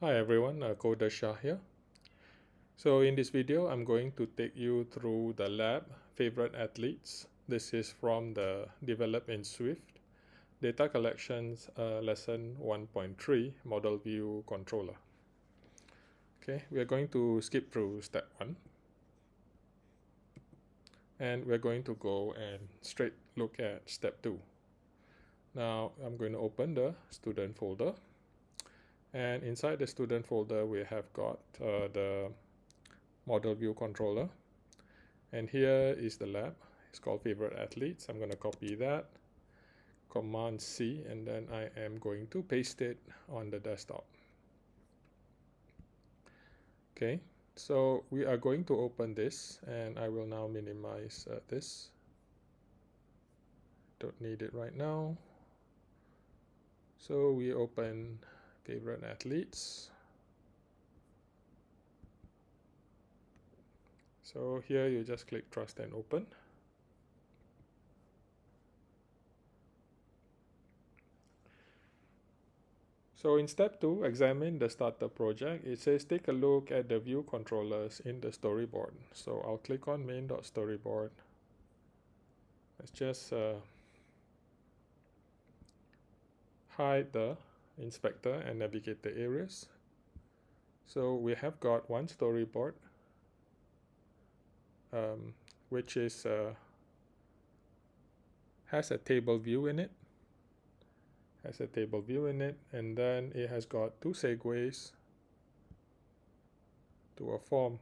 Hi everyone, Koda Shah here. So in this video, I'm going to take you through the lab favorite athletes. This is from the Develop in Swift Data Collections Lesson 1.3 Model View Controller. Okay, we are going to skip through step 1 and we're going to go and straight look at step 2. Now I'm going to open the student folder, and inside the student folder we have got the model view controller, and here is the lab. It's called favorite athletes. I'm going to copy that, Command C, and then I am going to paste it on the desktop. Okay, so we are going to open this, and I will now minimize this. Don't need it right now. So we open favorite athletes. So here you just click trust and open. So in step 2, examine the starter project. It says take a look at the view controllers in the storyboard. So I'll click on main.storyboard. Let's just hide the inspector and navigator areas. So we have got one storyboard, which is has a table view in it. And then it has got two segues to a form.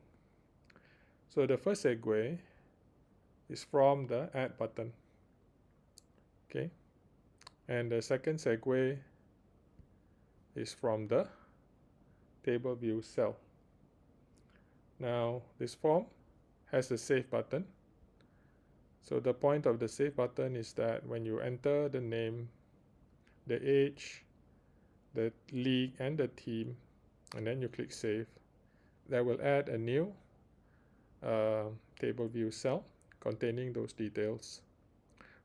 So the first segue is from the add button. Okay, and the second segue is from the table view cell. Now this form has a save button. So the point of the save button is that when you enter the name, the age, the league and the team, and then you click save, that will add a new table view cell containing those details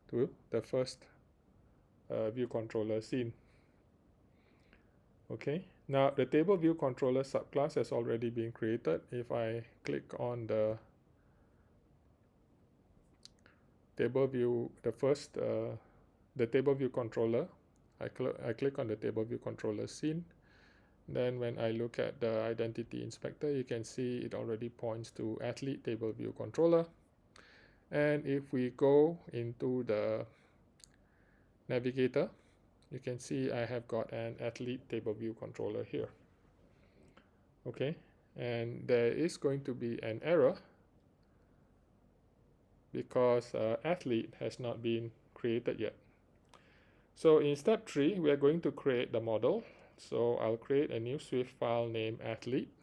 to the first view controller scene. Okay, now the table view controller subclass has already been created. If I click on the table view, the table view controller, I click on the table view controller scene. Then when I look at the identity inspector, you can see it already points to athlete table view controller. And if we go into the navigator, you can see I have got an athlete table view controller here. Okay, and there is going to be an error because athlete has not been created yet. So in step 3, we are going to create the model. So I'll create a new Swift file named athlete.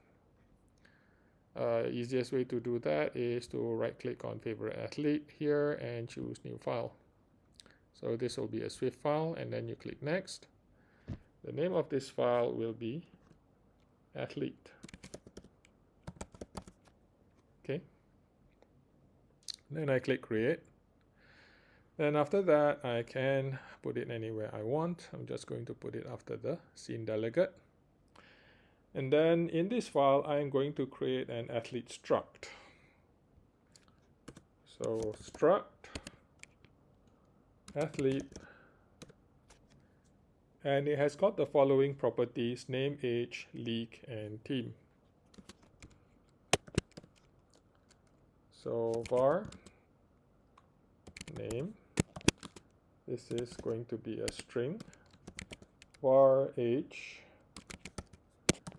Easiest way to do that is to right click on favorite athlete here and choose new file. So this will be a Swift file, and then you click next. The name of this file will be athlete. Okay, then I click create. Then after that, I can put it anywhere I want. I'm just going to put it after the scene delegate. And then in this file, I'm going to create an athlete struct. So struct athlete, and it has got the following properties: name, age, league, and team. So var name, this is going to be a string. Var age,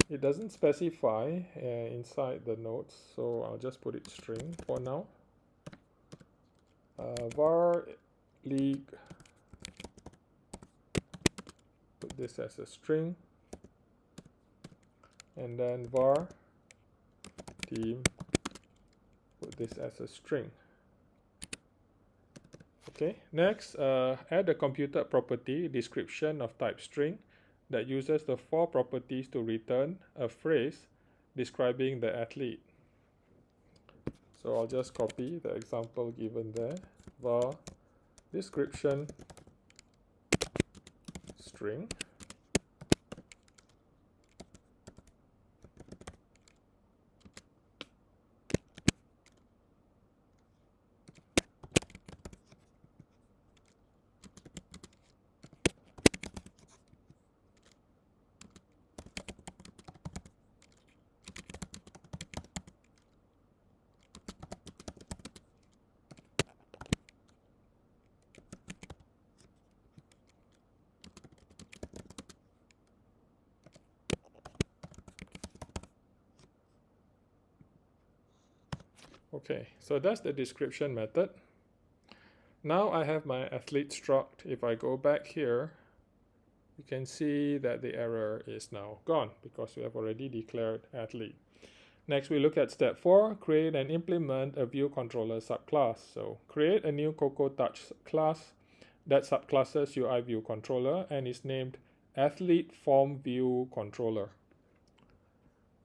it doesn't specify inside the notes, so I'll just put it string for now. Var league, put this as a string, and then var team, put this as a string. Okay, next, add a computed property description of type string that uses the 4 properties to return a phrase describing the athlete. So I'll just copy the example given there. Var description string, Okay, so that's the description method. Now I have my athlete struct. If I go back here, you can see that the error is now gone because we have already declared athlete. Next, we look at step 4, create and implement a view controller subclass. So create a new CocoaTouch class that subclasses UI view controller and is named athlete form view controller.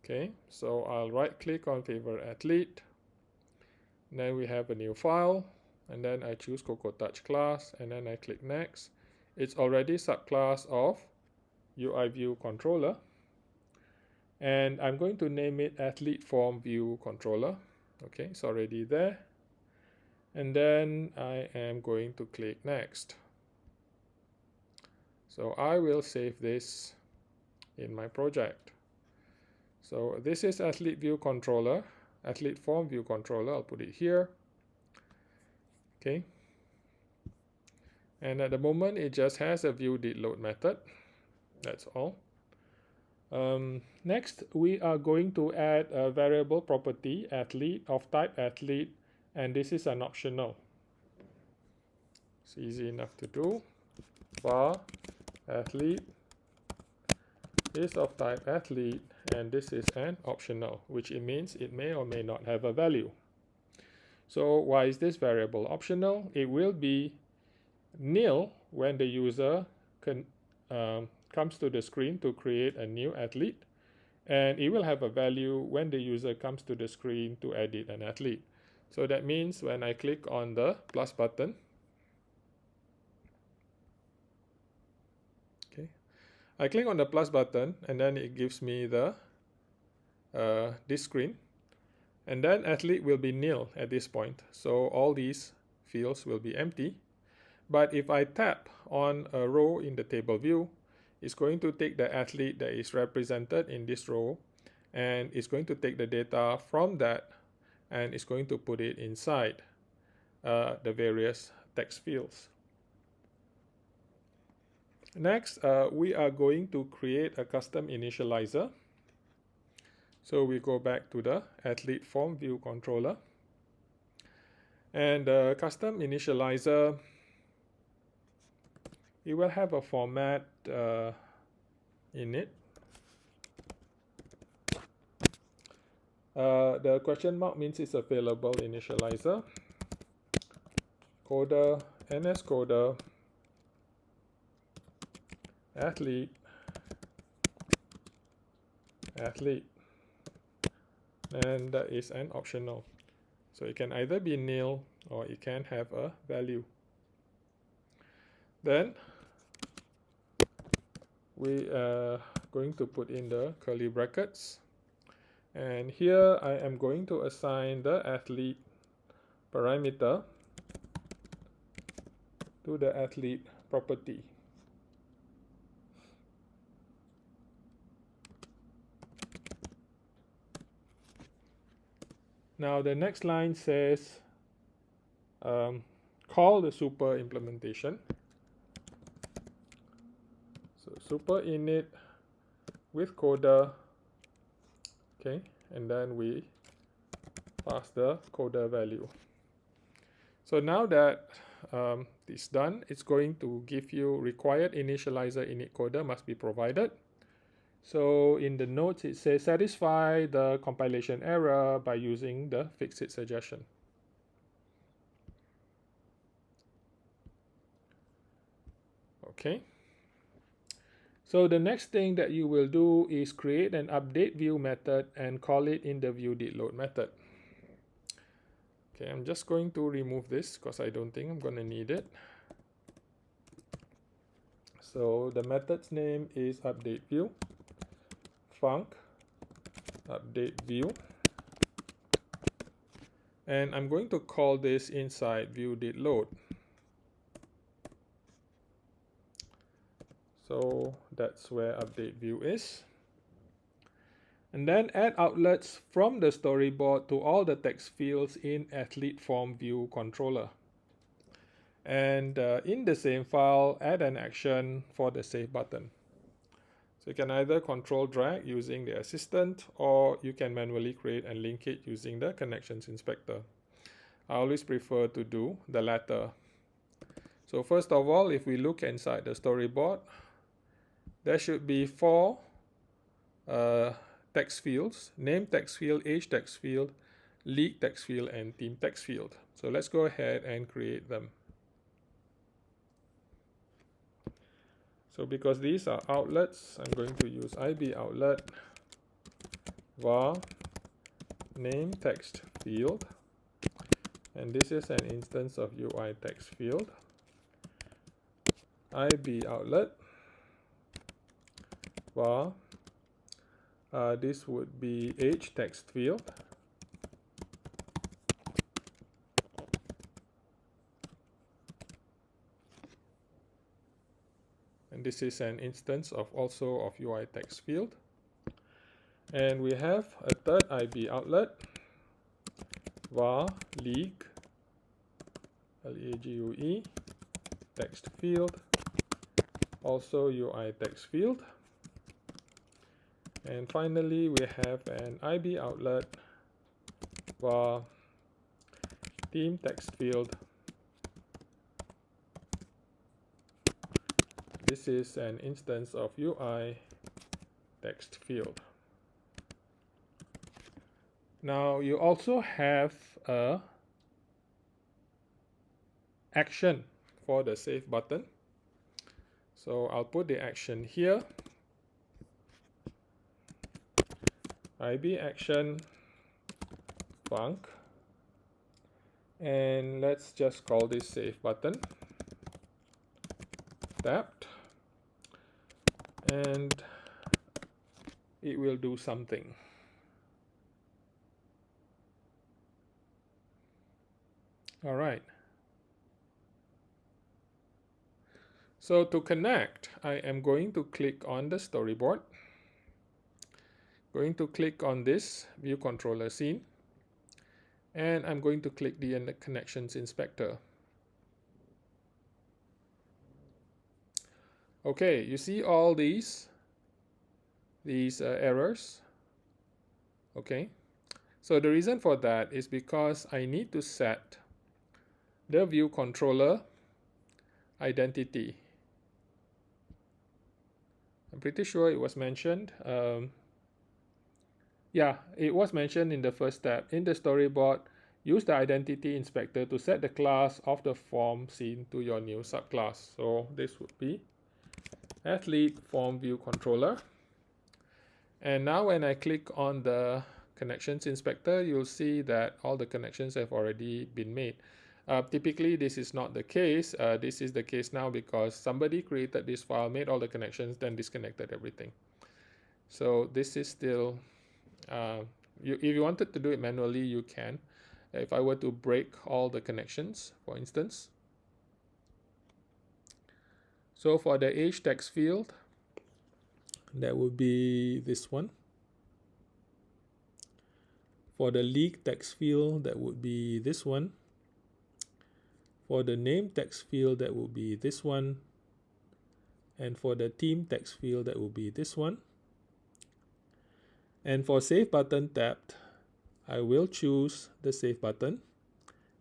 Okay, so I'll right click on favorite athlete. Then we have a new file, and then I choose CocoaTouch class, and then I click next. It's already subclass of UI view controller, and I'm going to name it athlete form view controller. Okay, it's already there, and then I am going to click next. So I will save this in my project. So this is athlete view controller, athlete form view controller. I'll put it here. Okay, and at the moment it just has a view did load method. That's all. Next, we are going to add a variable property athlete of type athlete, and this is an optional. It's easy enough to do. Var athlete is of type athlete, and this is an optional, which it means it may or may not have a value. So why is this variable optional? It will be nil when the user comes to the screen to create a new athlete, and it will have a value when the user comes to the screen to edit an athlete. So that means when I click on the plus button, okay, I click on the plus button, and then it gives me the this screen, and then athlete will be nil at this point. So all these fields will be empty. But if I tap on a row in the table view, it's going to take the athlete that is represented in this row, and it's going to take the data from that, and it's going to put it inside the various text fields. Next, we are going to create a custom initializer. So we go back to the athlete form view controller, and the custom initializer, it will have a format in it. The question mark means it's available initializer. Coder, NS coder, athlete, athlete, and that is an optional. So it can either be nil or it can have a value. Then we are going to put in the curly brackets, and here I am going to assign the athlete parameter to the athlete property. Now the next line says call the super implementation. So super init with coder, okay, and then we pass the coder value. So now that it's done, it's going to give you required initializer init coder must be provided. So in the notes it says satisfy the compilation error by using the fix-it suggestion. Okay. So the next thing that you will do is create an update view method and call it in the view did load method. Okay, I'm just going to remove this because I don't think I'm going to need it. So the method's name is update view, func update view, and I'm going to call this inside view did load. So that's where update view is. And then add outlets from the storyboard to all the text fields in athlete form view controller. And in the same file, add an action for the save button. So you can either control drag using the assistant, or you can manually create and link it using the connections inspector. I always prefer to do the latter. So first of all, if we look inside the storyboard, there should be 4 text fields: name text field, age text field, league text field, and team text field. So let's go ahead and create them. So because these are outlets, I'm going to use IB outlet var name text field, and this is an instance of UI text field. IB outlet var this would be age text field, and this is an instance of also of UI text field. And we have a third IB outlet var league LEAGUE text field, also UI text field. And finally we have an IB outlet var team text field. This is an instance of UI text field. Now you also have a action for the save button. So I'll put the action here. IB action func, and let's just call this save button tapped, and it will do something. All right. So to connect, I am going to click on the storyboard, going to click on this view controller scene, and I'm going to click the connections inspector. Okay, you see all these errors. Okay, so the reason for that is because I need to set the view controller identity. I'm pretty sure it was mentioned. Yeah, it was mentioned in the first step. In the storyboard, use the identity inspector to set the class of the form scene to your new subclass. So this would be athlete form view controller. And now when I click on the connections inspector, you'll see that all the connections have already been made. Typically this is not the case. This is the case now because somebody created this file, made all the connections, then disconnected everything. So this is still, if you wanted to do it manually, you can. If I were to break all the connections, for instance. So for the age text field, that would be this one. For the league text field, that would be this one. For the name text field, that will be this one. And for the team text field, that will be this one. And for save button tapped, I will choose the save button,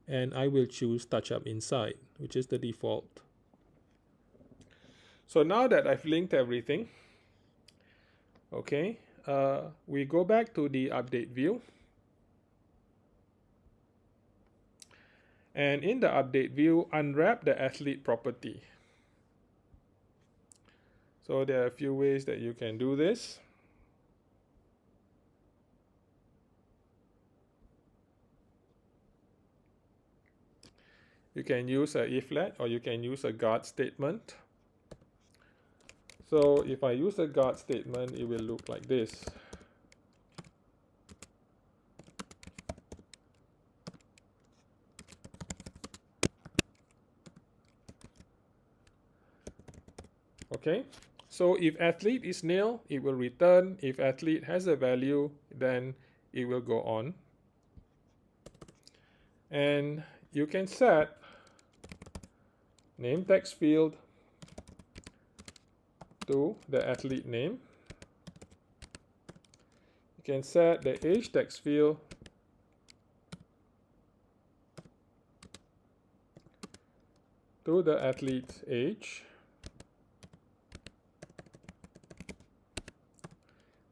and I will choose touch up inside, which is the default. So now that I've linked everything, okay, we go back to the update view. And in the update view, unwrap the athlete property. So there are a few ways that you can do this. You can use a if-let, or you can use a guard statement. So if I use a guard statement, it will look like this. Okay, so if athlete is nil, it will return. If athlete has a value, then it will go on. And you can set name text field to the athlete name. you can set the age text field to the athlete's age.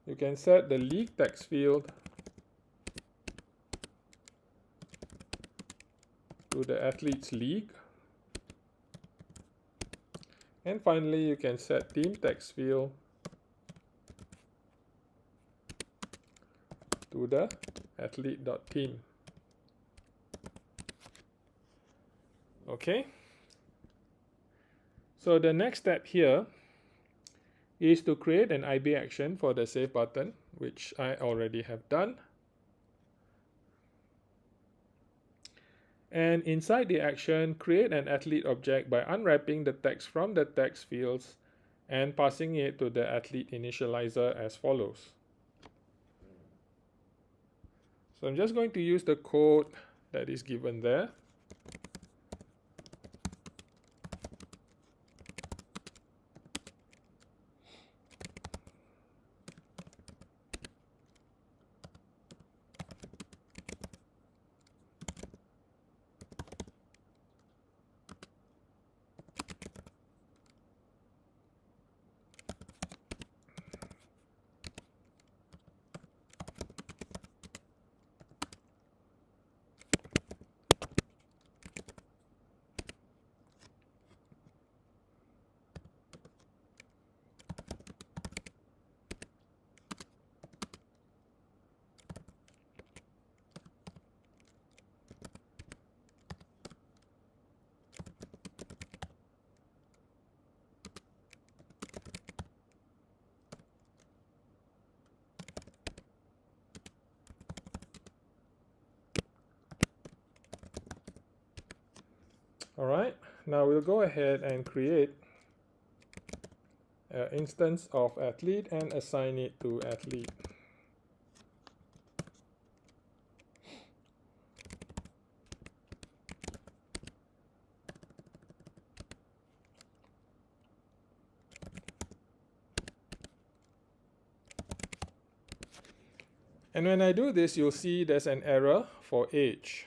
You can set the league text field to the athlete's league. And finally, you can set team text field to the athlete.team. Okay. So the next step here is to create an IB action for the save button, which I already have done. And inside the action, create an athlete object by unwrapping the text from the text fields and passing it to the athlete initializer as follows. So I'm just going to use the code that is given there. Alright, now we'll go ahead and create an instance of athlete and assign it to athlete. And when I do this, you'll see there's an error for age.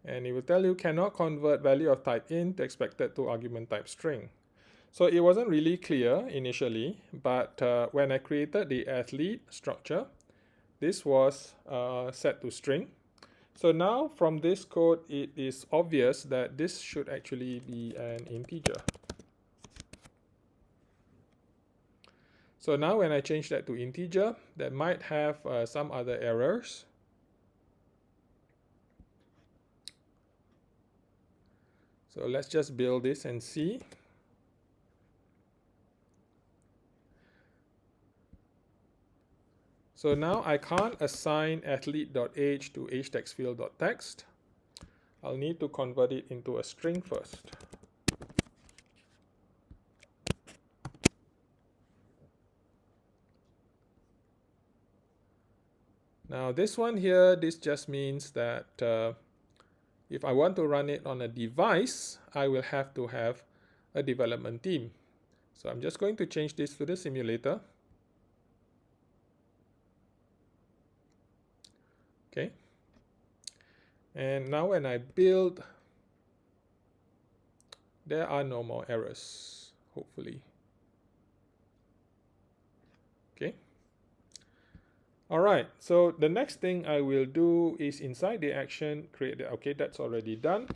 And it will tell you cannot convert value of type int to expected to argument type string. So it wasn't really clear initially, but when I created the athlete structure, this was set to string. So now from this code, it is obvious that this should actually be an integer. So now when I change that to integer, that might have some other errors. So let's just build this and see. So now I can't assign athlete.age to agetextfield.text. I'll need to convert it into a string first. Now this one here, this just means that if I want to run it on a device, I will have to have a development team. So I'm just going to change this to the simulator. Okay. And now when I build, there are no more errors, hopefully. Okay. All right, so the next thing I will do is inside the action, create the, okay, that's already done.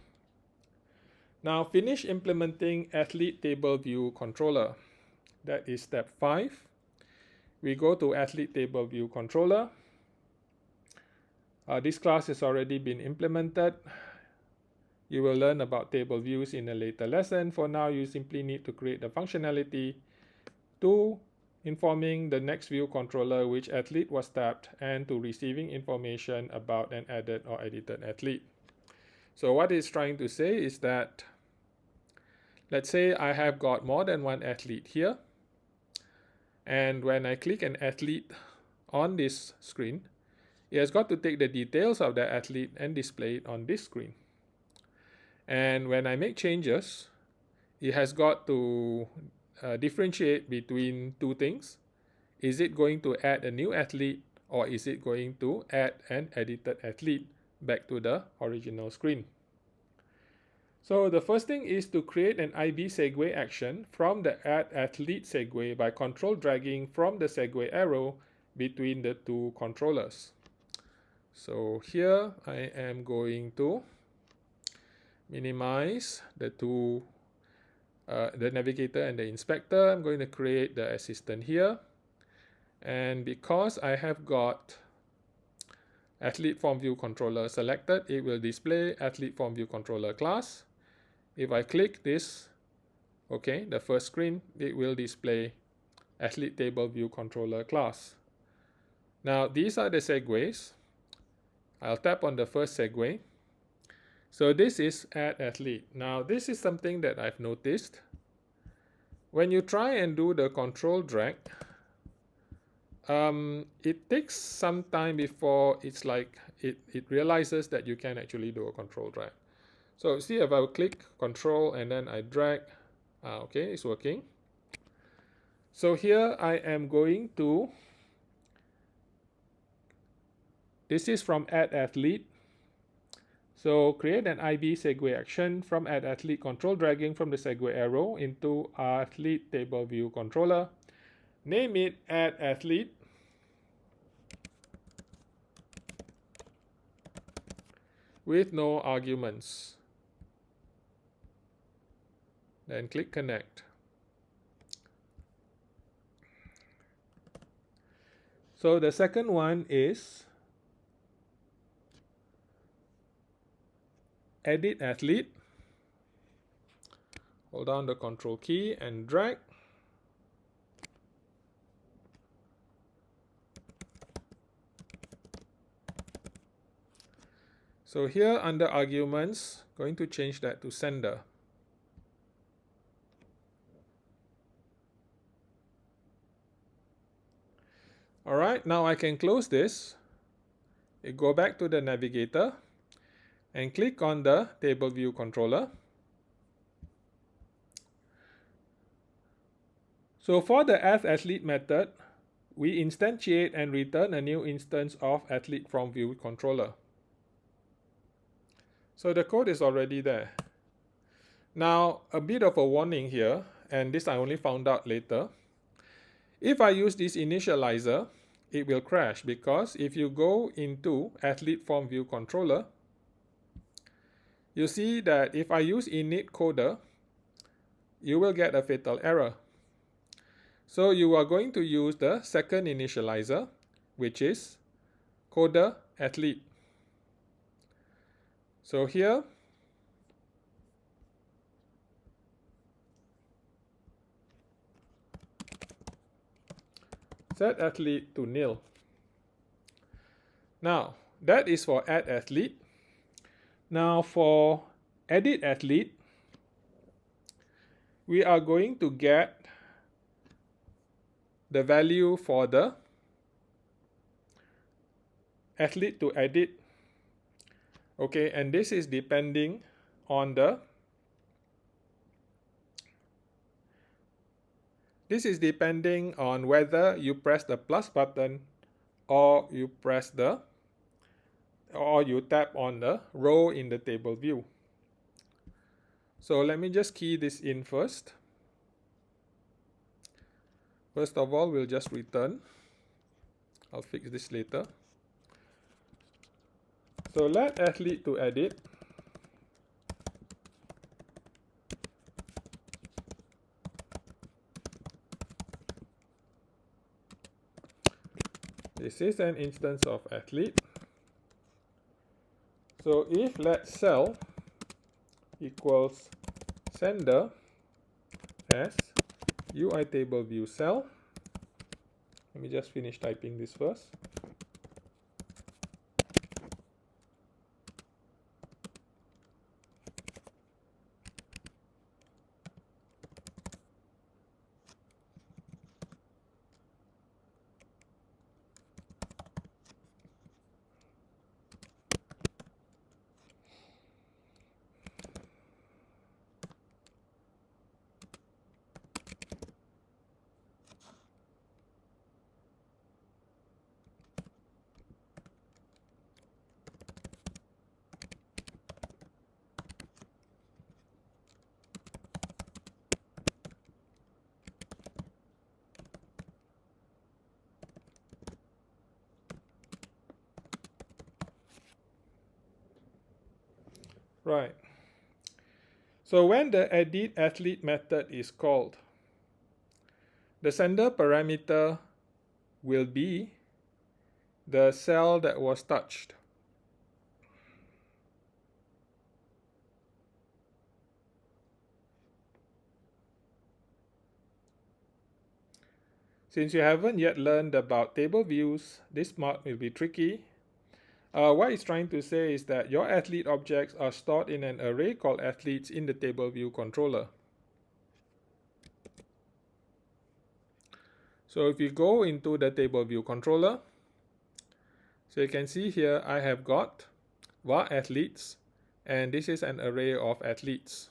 Now finish implementing athlete table view controller. That is step 5. We go to athlete table view controller. This class has already been implemented. You will learn about table views in a later lesson. For now, you simply need to create the functionality to informing the next view controller which athlete was tapped and to receiving information about an added or edited athlete. So what it's trying to say is that, let's say I have got more than one athlete here, and when I click an athlete on this screen, it has got to take the details of the athlete and display it on this screen. And when I make changes, it has got to differentiate between two things. Is it going to add a new athlete, or is it going to add an edited athlete back to the original screen? So the first thing is to create an IB segue action from the add athlete segue by control dragging from the segue arrow between the two controllers. So here I am going to minimize the two, the navigator and the inspector. I'm going to create the assistant here. And because I have got athlete form view controller selected, it will display athlete form view controller class. If I click this, okay, the first screen, it will display athlete table view controller class. Now these are the segues. I'll tap on the first segue. So this is add athlete. Now this is something that I've noticed. When you try and do the control drag, it takes some time before it's like it realizes that you can actually do a control drag. So see, if I click control and then I drag, okay, it's working. So here I am going to, this is from add athlete. So create an IB segue action from add athlete, control dragging from the segue arrow into athlete table view controller. Name it add athlete. With no arguments. Then click connect. So the second one is edit athlete. Hold down the control key and drag. So here under arguments, going to change that to sender. Alright, now I can close this. You go back to the navigator and click on the table view controller. So for the add athlete method, we instantiate and return a new instance of athlete from view controller. So the code is already there. Now a bit of a warning here, and this I only found out later. If I use this initializer, it will crash because if you go into athlete form view controller, you see that if I use init coder, you will get a fatal error. So you are going to use the second initializer, which is coder athlete. So here, set athlete to nil. Now, that is for add athlete. Now for edit athlete, we are going to get the value for the athlete to edit. Okay, and this is depending on the whether you press the plus button or you tap on the row in the table view. So let me just key this in first. First of all, we'll just return. I'll fix this later. So let athlete to edit. This is an instance of athlete. So if let cell equals sender as UI table view cell. Let me just finish typing this first. Right. So when the edit athlete method is called, the sender parameter will be the cell that was touched. Since you haven't yet learned about table views, this part will be tricky. What it's trying to say is that your athlete objects are stored in an array called athletes in the table view controller. So if you go into the table view controller, so you can see here I have got var athletes, and this is an array of athletes.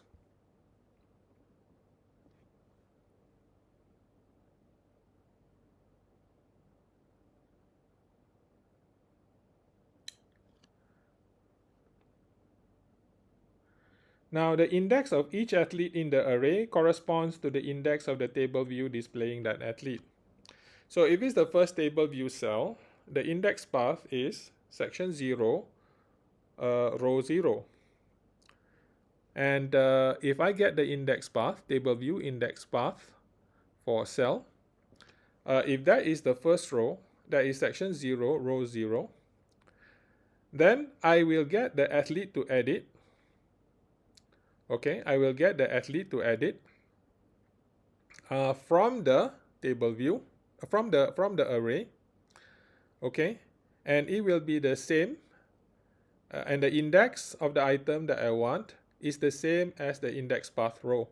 Now the index of each athlete in the array corresponds to the index of the table view displaying that athlete. So if it's the first table view cell, the index path is section 0, row 0. And if I get the index path, table view index path for cell, if that is the first row, that is section 0, row 0, then I will get the athlete to edit. Okay, I will get the athlete to edit from the table view, from the array. Okay, and it will be the same, and the index of the item that I want is the same as the index path row.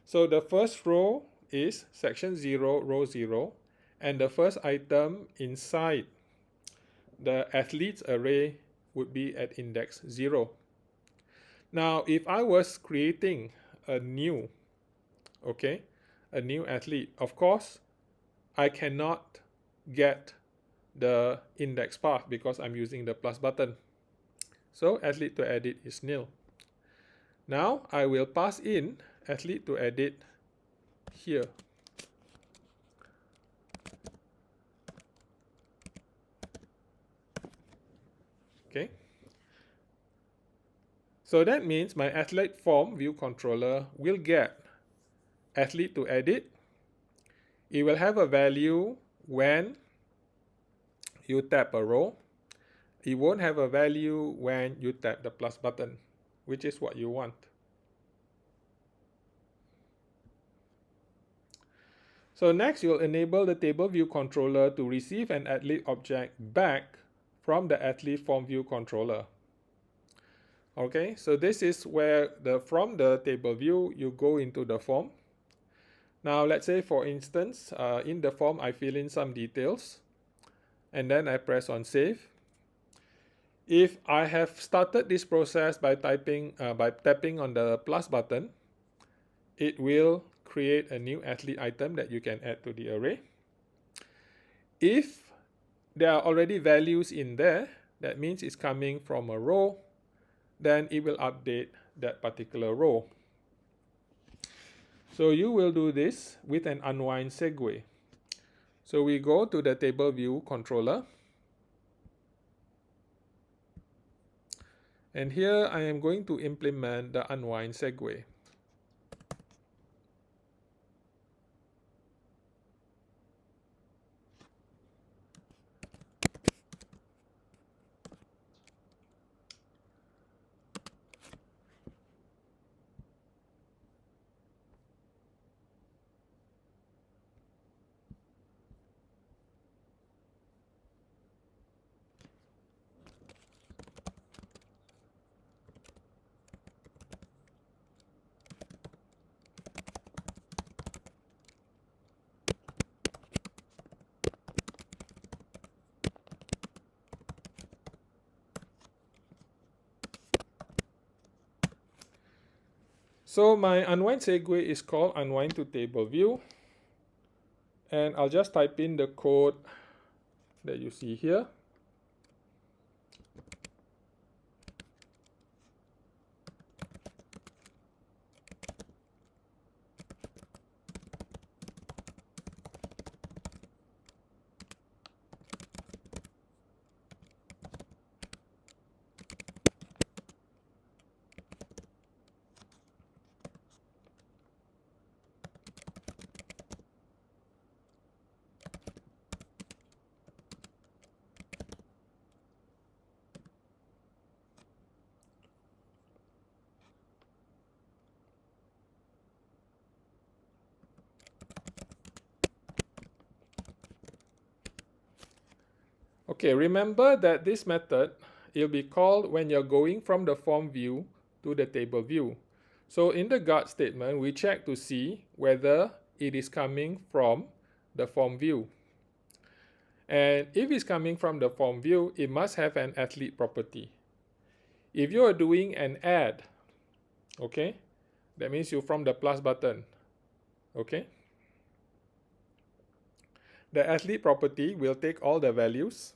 So the first row is section 0, row 0, and the first item inside the athletes array would be at index 0. Now, if I was creating a new, okay, a new athlete, of course, I cannot get the index path because I'm using the plus button. So athlete to edit is nil. Now I will pass in athlete to edit here. Okay. So that means my athlete form view controller will get athlete to edit. It will have a value when you tap a row. It won't have a value when you tap the plus button, which is what you want. So next, you'll enable the table view controller to receive an athlete object back from the athlete form view controller. Okay, so this is where from the table view, you go into the form. Now, let's say, for instance, in the form, I fill in some details, and then I press on save. If I have started this process by tapping on the plus button, it will create a new athlete item that you can add to the array. If there are already values in there, that means it's coming from a row, then it will update that particular row. So you will do this with an unwind segue. So we go to the table view controller. And here I am going to implement the unwind segue. So my unwind segue is called unwind to table view. And I'll just type in the code that you see here. Okay, remember that this method will be called when you're going from the form view to the table view. So in the guard statement, we check to see whether it is coming from the form view. And if it's coming from the form view, it must have an athlete property. If you are doing an add, okay, that means you from the plus button, okay. The athlete property will take all the values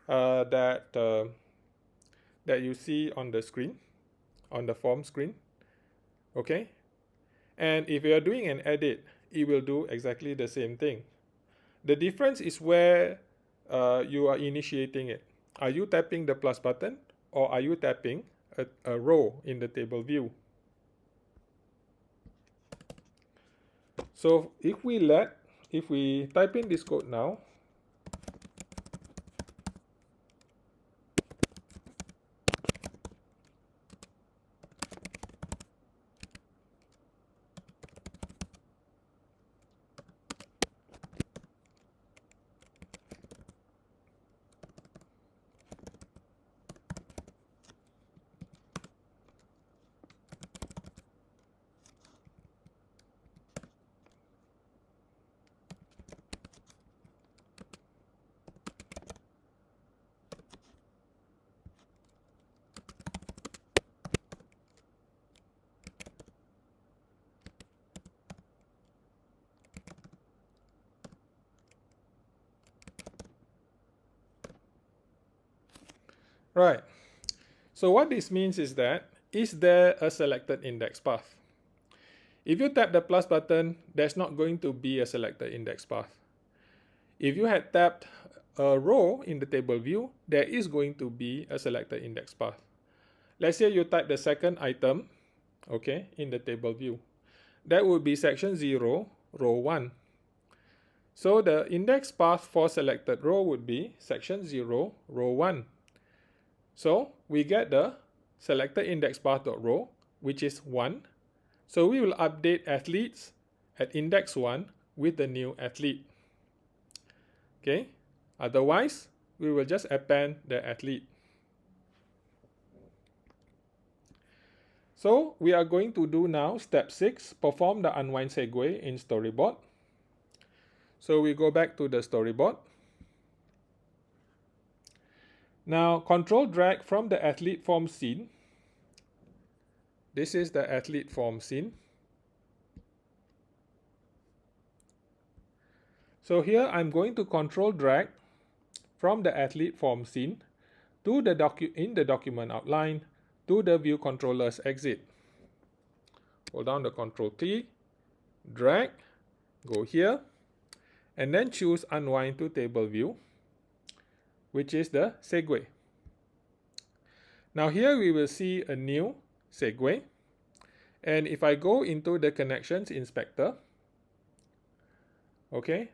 that you see on the screen, on the form screen, okay. And if you are doing an edit, it will do exactly the same thing. The difference is where you are initiating it. Are you tapping the plus button or are you tapping a row in the table view? So if we type in this code now, right. So what this means is that, is there a selected index path? If you tap the plus button, there's not going to be a selected index path. If you had tapped a row in the table view, there is going to be a selected index path. Let's say you type the second item, okay, in the table view. That would be section 0, row 1. So the index path for selected row would be section 0, row 1. So we get the selected index path.row, which is 1. So we will update athletes at index 1 with the new athlete. Okay, otherwise we will just append the athlete. So we are going to do now step 6, perform the unwind segue in storyboard. So we go back to the storyboard. Now control drag from the athlete form scene. This is the athlete form scene. So here I'm going to control drag from the athlete form scene to the in the document outline to the view controller's exit. Hold down the control key, drag, go here, and then choose unwind to table view, which is the segue. Now here we will see a new segue. And if I go into the connections inspector, okay,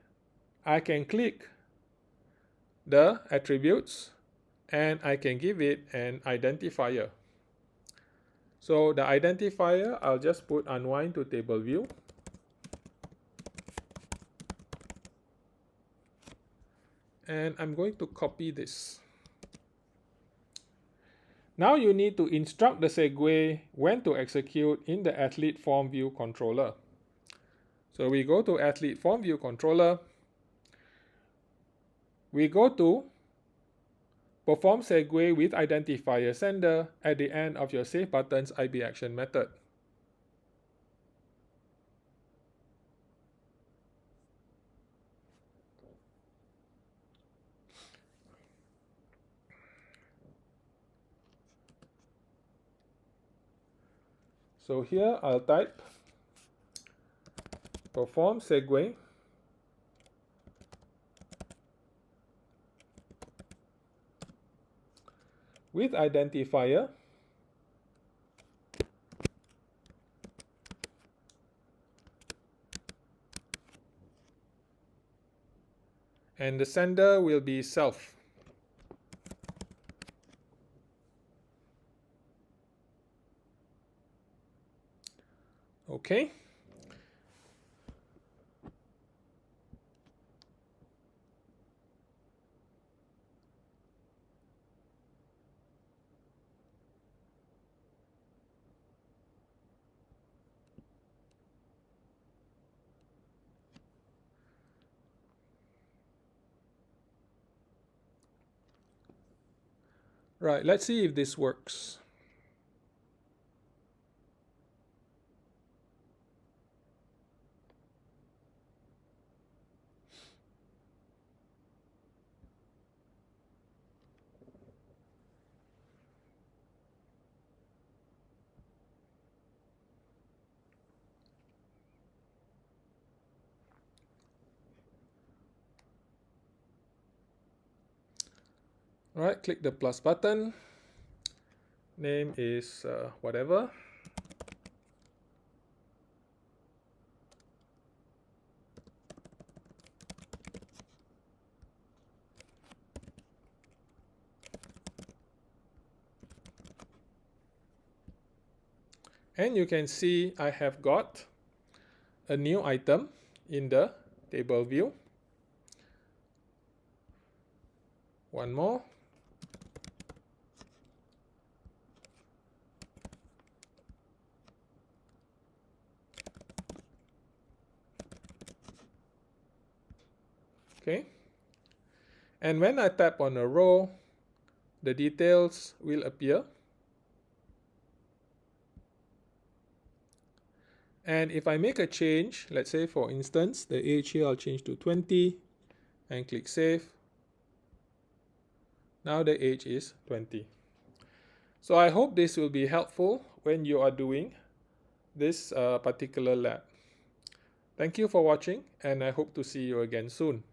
I can click the attributes and I can give it an identifier. So the identifier, I'll just put unwind to table view. And I'm going to copy this. Now you need to instruct the segue when to execute in the athlete form view controller. So we go to athlete form view controller. We go to perform segue with identifier sender at the end of your save button's IB action method. So here I'll type perform segue with identifier and the sender will be self. Okay. Right, let's see if this works. Right, click the plus button. Name is whatever. And you can see I have got a new item in the table view. One more. Okay. And when I tap on a row, the details will appear. And if I make a change, let's say for instance, the age here I'll change to 20 and click save. Now the age is 20. So I hope this will be helpful when you are doing this particular lab. Thank you for watching, and I hope to see you again soon.